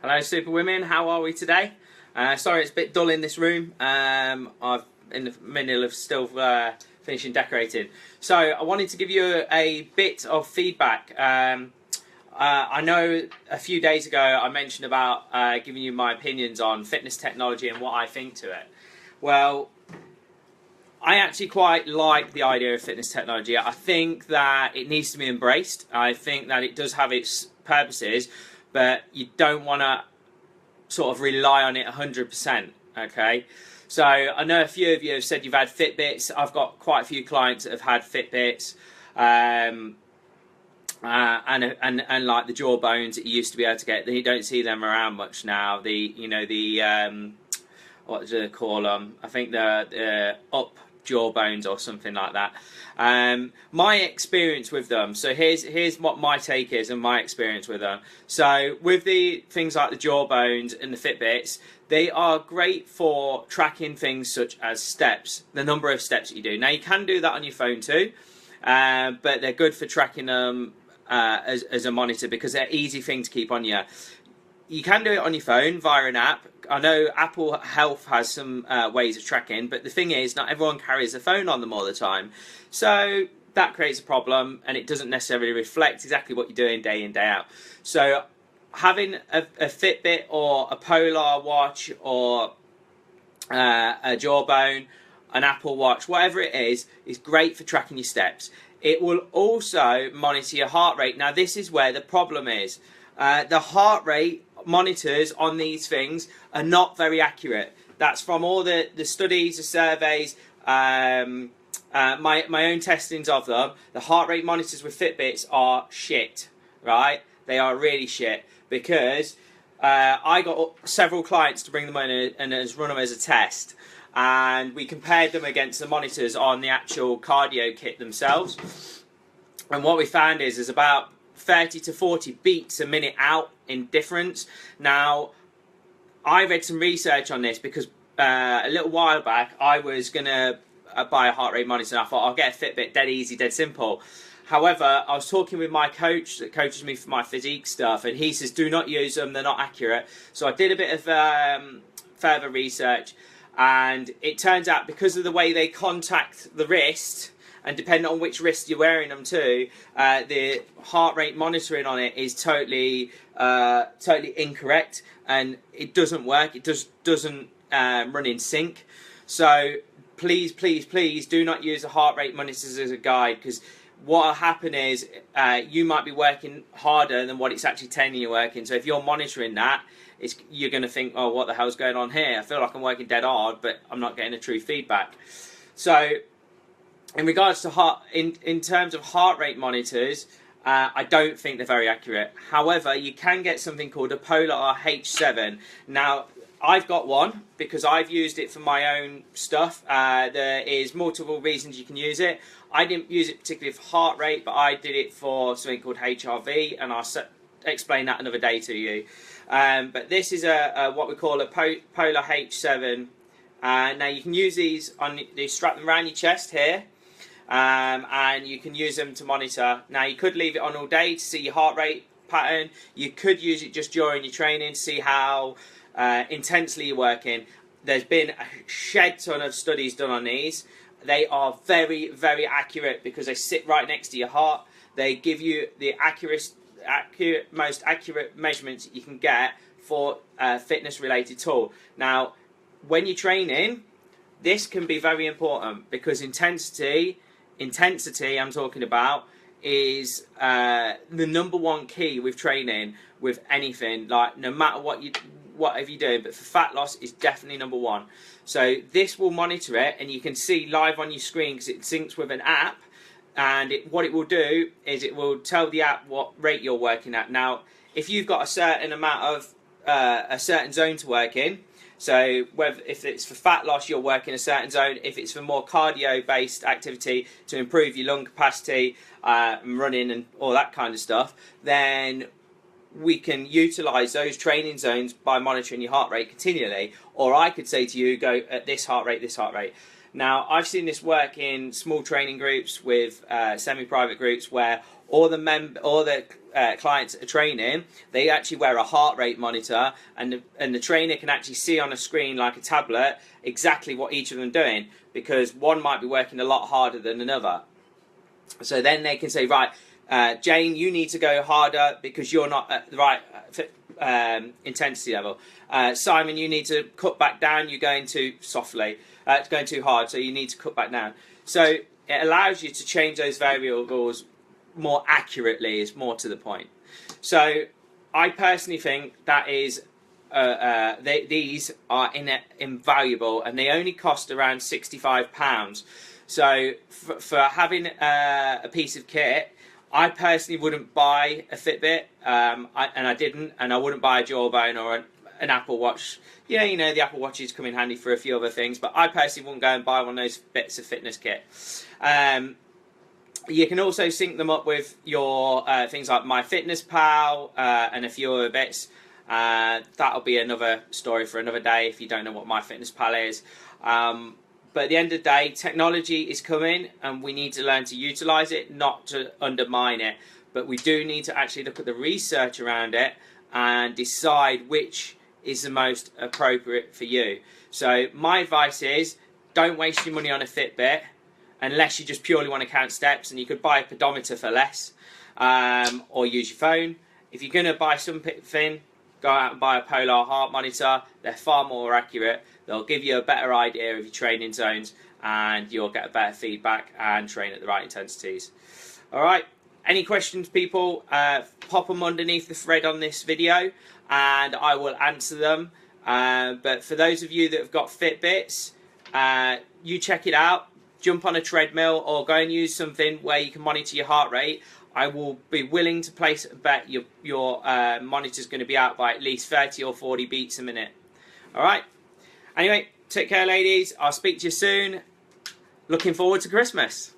Hello super women, how are we today? Sorry it's a bit dull in this room. I've in the middle of still finishing decorating. So I wanted to give you a bit of feedback. I know a few days ago I mentioned about giving you my opinions on fitness technology and what I think to it. Well, I actually quite like the idea of fitness technology. I think that it needs to be embraced. I think that it does have its purposes, but you don't want to sort of rely on it 100%, okay? So I know a few of you have said you've had Fitbits. I've got quite a few clients that have had Fitbits, and like the Jawbones that you used to be able to get. You don't see them around much now. What do they call them? I think the Up Jawbones or something like that. My experience with them, so here's what my take is and my experience with them. So with the things like the Jawbones and the Fitbits, they are great for tracking things such as steps, the number of steps that you do. Now you can do that on your phone too, but they're good for tracking them as a monitor because they're an easy thing to keep on you. You can do it on your phone via an app. I know Apple Health has some ways of tracking, but the thing is, not everyone carries a phone on them all the time. So that creates a problem, and it doesn't necessarily reflect exactly what you're doing day in, day out. So having a Fitbit or a Polar watch or a Jawbone, an Apple Watch, whatever it is great for tracking your steps. It will also monitor your heart rate. Now, this is where the problem is. The heart rate monitors on these things are not very accurate. That's from all the studies, the surveys, my own testings of them. The heart rate monitors with Fitbits are shit, right? They are really shit because I got several clients to bring them in and run them as a test, and we compared them against the monitors on the actual cardio kit themselves, and what we found is about 30 to 40 beats a minute out in difference. Now, I read some research on this because a little while back I was going to buy a heart rate monitor and I thought I'll get a Fitbit, dead easy, dead simple. However, I was talking with my coach that coaches me for my physique stuff, and he says do not use them, they're not accurate. So I did a bit of further research, and it turns out because of the way they contact the wrist, and depending on which wrist you're wearing them to, the heart rate monitoring on it is totally incorrect, and it doesn't work. It doesn't run in sync. So please, please, please do not use the heart rate monitors as a guide, because what will happen is you might be working harder than what it's actually telling you you're working. So if you're monitoring that, you're going to think, oh, what the hell's going on here? I feel like I'm working dead hard, but I'm not getting a true feedback. So in regards to in terms of heart rate monitors, I don't think they're very accurate. However, you can get something called a Polar H7. Now, I've got one because I've used it for my own stuff. There is multiple reasons you can use it. I didn't use it particularly for heart rate, but I did it for something called HRV, and I'll explain that another day to you. But this is what we call a Polar H7. Now, you can use these you strap them around your chest here. And you can use them to monitor. Now, you could leave it on all day to see your heart rate pattern. You could use it just during your training to see how intensely you're working. There's been a shed ton of studies done on these. They are very, very accurate because they sit right next to your heart. They give you the most accurate measurements you can get for a fitness-related tool. Now, when you're training, this can be very important because intensity I'm talking about is the number one key with training, with anything, like no matter whatever you're doing, but for fat loss is definitely number one. So this will monitor it, and you can see live on your screen because it syncs with an app, and what it will do is it will tell the app what rate you're working at. Now, if you've got a certain amount of a certain zone to work in, so if it's for fat loss, you're working a certain zone. If it's for more cardio-based activity to improve your lung capacity, running and all that kind of stuff, then we can utilise those training zones by monitoring your heart rate continually. Or I could say to you, go at this heart rate, this heart rate. Now, I've seen this work in small training groups with semi-private groups where or the clients that are training, they actually wear a heart rate monitor, and the trainer can actually see on a screen like a tablet exactly what each of them are doing, because one might be working a lot harder than another. So then they can say, right, Jane, you need to go harder because you're not at the right intensity level. Simon, you need to cut back down. You're going too softly. It's going too hard, so you need to cut back down. So it allows you to change those variables more accurately, is more to the point. So I personally think that is these are invaluable, and they only cost around £65. So for having a piece of kit, I personally wouldn't buy a Fitbit, and I didn't, and I wouldn't buy a Jawbone or an Apple Watch. Yeah, you know, the Apple Watches come in handy for a few other things, but I personally wouldn't go and buy one of those bits of fitness kit. You can also sync them up with your things like MyFitnessPal and a few other bits. That'll be another story for another day if you don't know what MyFitnessPal is. But at the end of the day, technology is coming, and we need to learn to utilize it, not to undermine it. But we do need to actually look at the research around it and decide which is the most appropriate for you. So my advice is, don't waste your money on a Fitbit unless you just purely want to count steps, and you could buy a pedometer for less, or use your phone. If you're going to buy something, go out and buy a Polar heart monitor. They're far more accurate. They'll give you a better idea of your training zones, and you'll get a better feedback and train at the right intensities. All right. Any questions, people? Pop them underneath the thread on this video, and I will answer them. But for those of you that have got Fitbits, you check it out. Jump on a treadmill or go and use something where you can monitor your heart rate. I will be willing to place a bet your monitor's going to be out by at least 30 or 40 beats a minute. All right. Anyway, take care, ladies. I'll speak to you soon. Looking forward to Christmas.